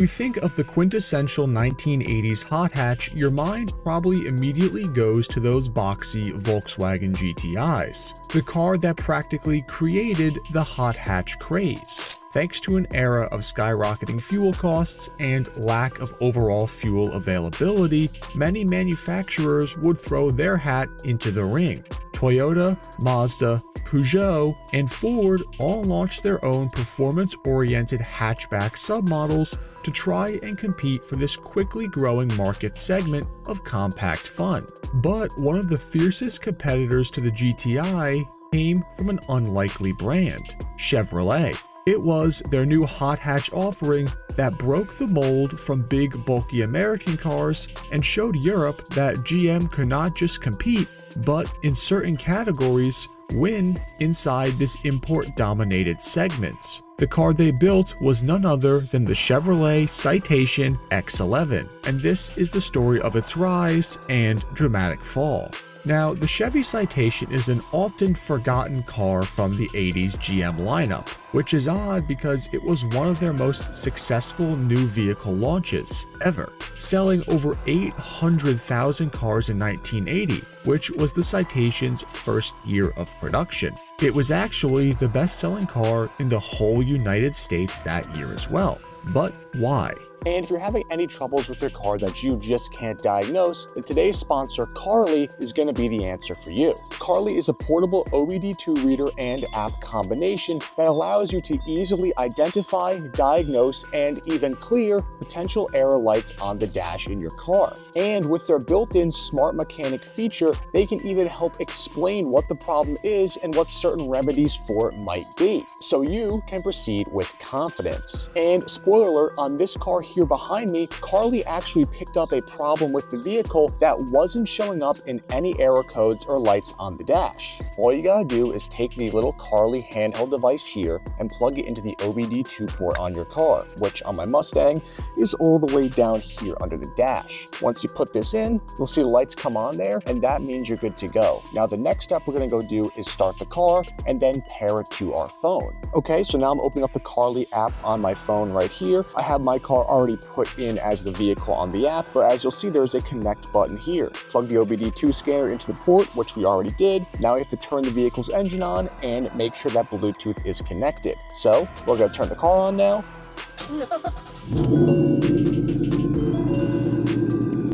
You think of the quintessential 1980s hot hatch, your mind probably immediately goes to those boxy Volkswagen GTIs, the car that practically created the hot hatch craze. Thanks to an era of skyrocketing fuel costs and lack of overall fuel availability, many manufacturers would throw their hat into the ring. Toyota, Mazda, Peugeot, and Ford all launched their own performance-oriented hatchback submodels to try and compete for this quickly growing market segment of compact fun. But one of the fiercest competitors to the GTI came from an unlikely brand, Chevrolet. It was their new hot hatch offering that broke the mold from big, bulky American cars and showed Europe that GM could not just compete, but in certain categories, win inside this import-dominated segment. The car they built was none other than the Chevrolet Citation X11, and this is the story of its rise and dramatic fall. Now, the Chevy Citation is an often forgotten car from the 80s GM lineup, which is odd because it was one of their most successful new vehicle launches ever, selling over 800,000 cars in 1980, which was the Citation's first year of production. It was actually the best-selling car in the whole United States that year as well. But why? And if you're having any troubles with your car that you just can't diagnose, then today's sponsor, Carly, is going to be the answer for you. Carly is a portable OBD2 reader and app combination that allows you to easily identify, diagnose, and even clear potential error lights on the dash in your car. And with their built-in smart mechanic feature, they can even help explain what the problem is and what certain remedies for it might be, so you can proceed with confidence. And spoiler alert, on this car here behind me, Carly actually picked up a problem with the vehicle that wasn't showing up in any error codes or lights on the dash. All you gotta do is take the little Carly handheld device here and plug it into the OBD2 port on your car, which on my Mustang is all the way down here under the dash. Once you put this in, you'll see the lights come on there, and that means you're good to go. Now the next step we're gonna go do is start the car and then pair it to our phone. Okay, so now I'm opening up the Carly app on my phone right here. I have my car already put in as the vehicle on the app, but as you'll see, there's a connect button here. Plug the OBD2 scanner into the port, which we already did. Now we have to turn the vehicle's engine on and make sure that Bluetooth is connected. So we're gonna turn the car on now.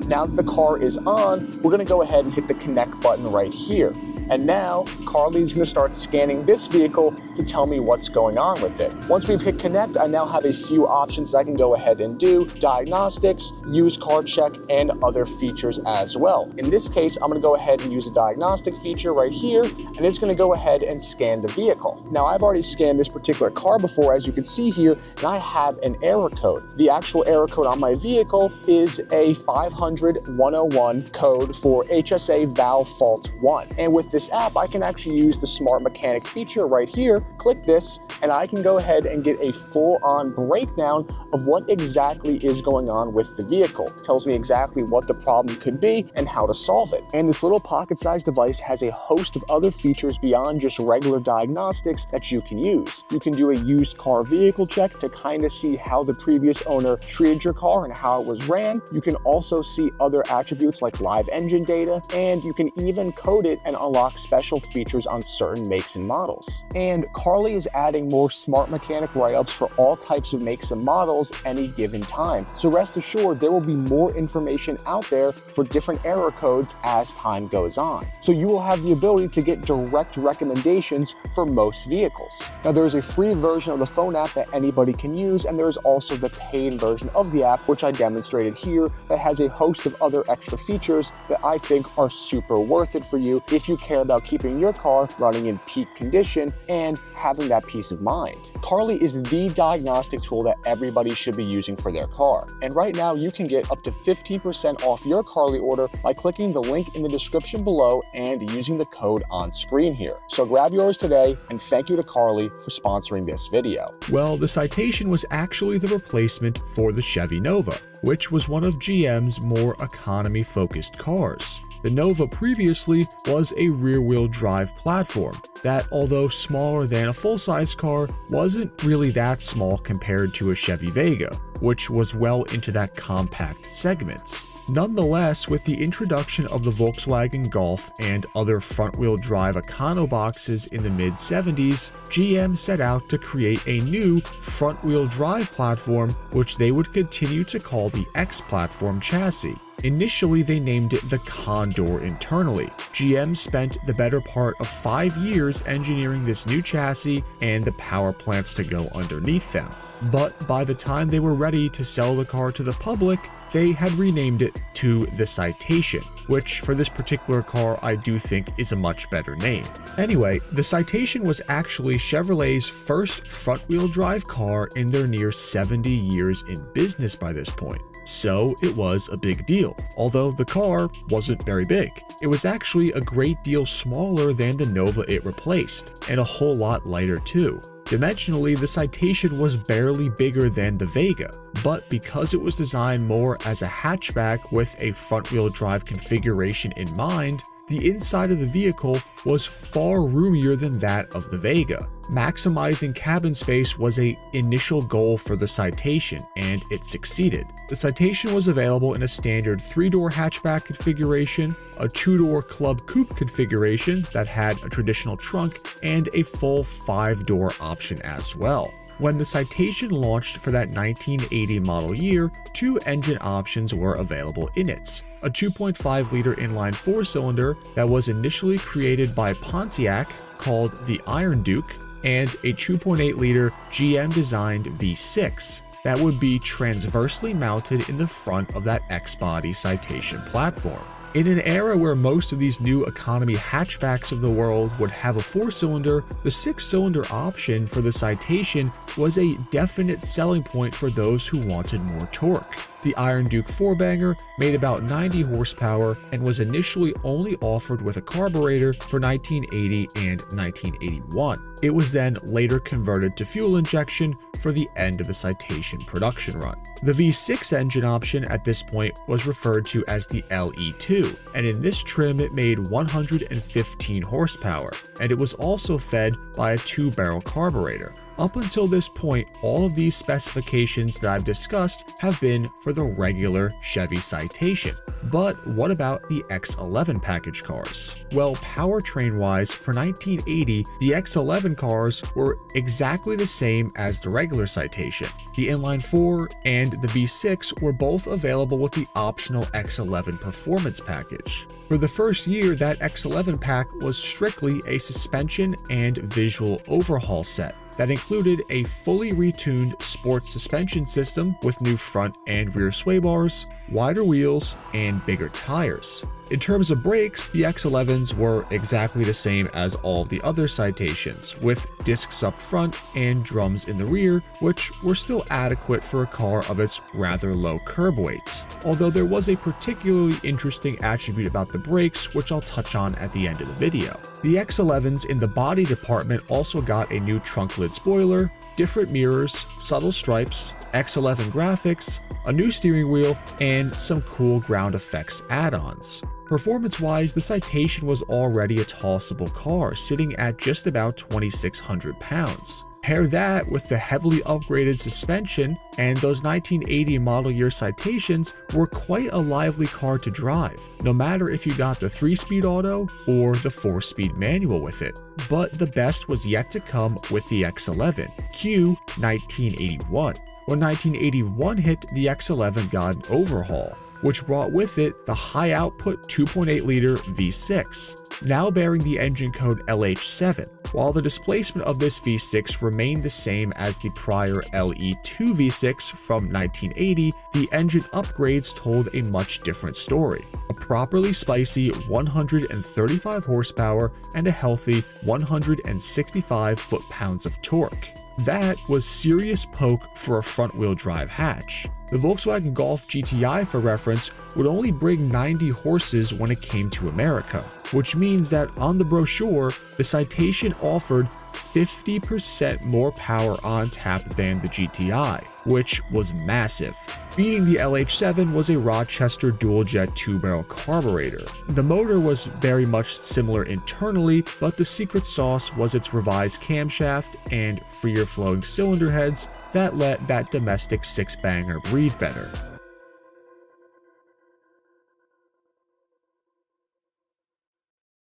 Now that the car is on, we're gonna go ahead and hit the connect button right here. And now, Carly's gonna start scanning this vehicle to tell me what's going on with it. Once we've hit connect, I now have a few options I can go ahead and do: diagnostics, use car check, and other features as well. In this case, I'm gonna go ahead and use a diagnostic feature right here, and it's gonna go ahead and scan the vehicle. Now, I've already scanned this particular car before, as you can see here, and I have an error code. The actual error code on my vehicle is a 500-101 code for HSA valve fault 1. And with this app, I can actually use the smart mechanic feature right here, click this, and I can go ahead and get a full-on breakdown of what exactly is going on with the vehicle. It tells me exactly what the problem could be and how to solve it. And this little pocket-sized device has a host of other features beyond just regular diagnostics that you can use. You can do a used car vehicle check to kind of see how the previous owner treated your car and how it was ran. You can also see other attributes like live engine data, and you can even code it and unlock special features on certain makes and models. And Carly is adding more smart mechanic write-ups for all types of makes and models any given time. So rest assured, there will be more information out there for different error codes as time goes on. So you will have the ability to get direct recommendations for most vehicles. Now there's a free version of the phone app that anybody can use, and there's also the paid version of the app, which I demonstrated here, that has a host of other extra features that I think are super worth it for you if you care about keeping your car running in peak condition and having that peace of mind. Carly is the diagnostic tool that everybody should be using for their car. And right now you can get up to 15% off your Carly order by clicking the link in the description below and using the code on screen here. So grab yours today, and thank you to Carly for sponsoring this video. Well, the Citation was actually the replacement for the Chevy Nova, which was one of GM's more economy-focused cars. The Nova previously was a rear-wheel drive platform that, although smaller than a full-size car, wasn't really that small compared to a Chevy Vega, which was well into that compact segment. Nonetheless, with the introduction of the Volkswagen Golf and other front-wheel drive econoboxes in the mid-70s, GM set out to create a new front-wheel drive platform, which they would continue to call the X-Platform chassis. Initially, they named it the Condor internally. GM spent the better part of 5 years engineering this new chassis and the power plants to go underneath them. But by the time they were ready to sell the car to the public, they had renamed it to the Citation, which for this particular car I do think is a much better name. Anyway, the Citation was actually Chevrolet's first front-wheel drive car in their near 70 years in business by this point. So it was a big deal, although the car wasn't very big. It was actually a great deal smaller than the Nova it replaced, and a whole lot lighter too. Dimensionally, the Citation was barely bigger than the Vega, but because it was designed more as a hatchback with a front-wheel drive configuration in mind, the inside of the vehicle was far roomier than that of the Vega. Maximizing cabin space was an initial goal for the Citation, and it succeeded. The Citation was available in a standard 3-door hatchback configuration, a 2-door Club Coupe configuration that had a traditional trunk, and a full 5-door option as well. When the Citation launched for that 1980 model year, 2 engine options were available in it. A 2.5-liter inline 4-cylinder that was initially created by Pontiac called the Iron Duke, and a 2.8-liter GM-designed V6 that would be transversely mounted in the front of that X-body Citation platform. In an era where most of these new economy hatchbacks of the world would have a 4-cylinder, the 6-cylinder option for the Citation was a definite selling point for those who wanted more torque. The Iron Duke 4-banger made about 90 horsepower and was initially only offered with a carburetor for 1980 and 1981. It was then later converted to fuel injection for the end of the Citation production run. The V6 engine option at this point was referred to as the LE2, and in this trim it made 115 horsepower, and it was also fed by a 2-barrel carburetor. Up until this point, all of these specifications that I've discussed have been for the regular Chevy Citation. But what about the X11 package cars? Well, powertrain-wise, for 1980, the X11 cars were exactly the same as the regular Citation. The inline 4 and the V6 were both available with the optional X11 performance package. For the first year, that X11 pack was strictly a suspension and visual overhaul set that included a fully retuned sports suspension system with new front and rear sway bars, wider wheels, and bigger tires. In terms of brakes, the X11s were exactly the same as all the other Citations, with discs up front and drums in the rear, which were still adequate for a car of its rather low curb weight. Although there was a particularly interesting attribute about the brakes, which I'll touch on at the end of the video. The X11s in the body department also got a new trunk lid spoiler, different mirrors, subtle stripes, X11 graphics, a new steering wheel, and some cool ground effects add-ons. Performance-wise, the Citation was already a tossable car, sitting at just about 2,600 pounds. Pair that with the heavily upgraded suspension, and those 1980 model year Citations were quite a lively car to drive, no matter if you got the 3-speed auto or the 4-speed manual with it. But the best was yet to come with the X11, Q 1981. When 1981 hit, the X11 got an overhaul, which brought with it the high-output 2.8-liter V6, now bearing the engine code LH7. While the displacement of this V6 remained the same as the prior LE2 V6 from 1980, the engine upgrades told a much different story. A properly spicy 135 horsepower and a healthy 165 foot-pounds of torque. That was serious poke for a front-wheel drive hatch. The Volkswagen Golf GTI, for reference, would only bring 90 horses when it came to America, which means that on the brochure, the Citation offered 50% more power on tap than the GTI, which was massive. Beating the LH7 was a Rochester dual-jet 2-barrel carburetor. The motor was very much similar internally, but the secret sauce was its revised camshaft and freer-flowing cylinder heads that let that domestic six-banger breathe better.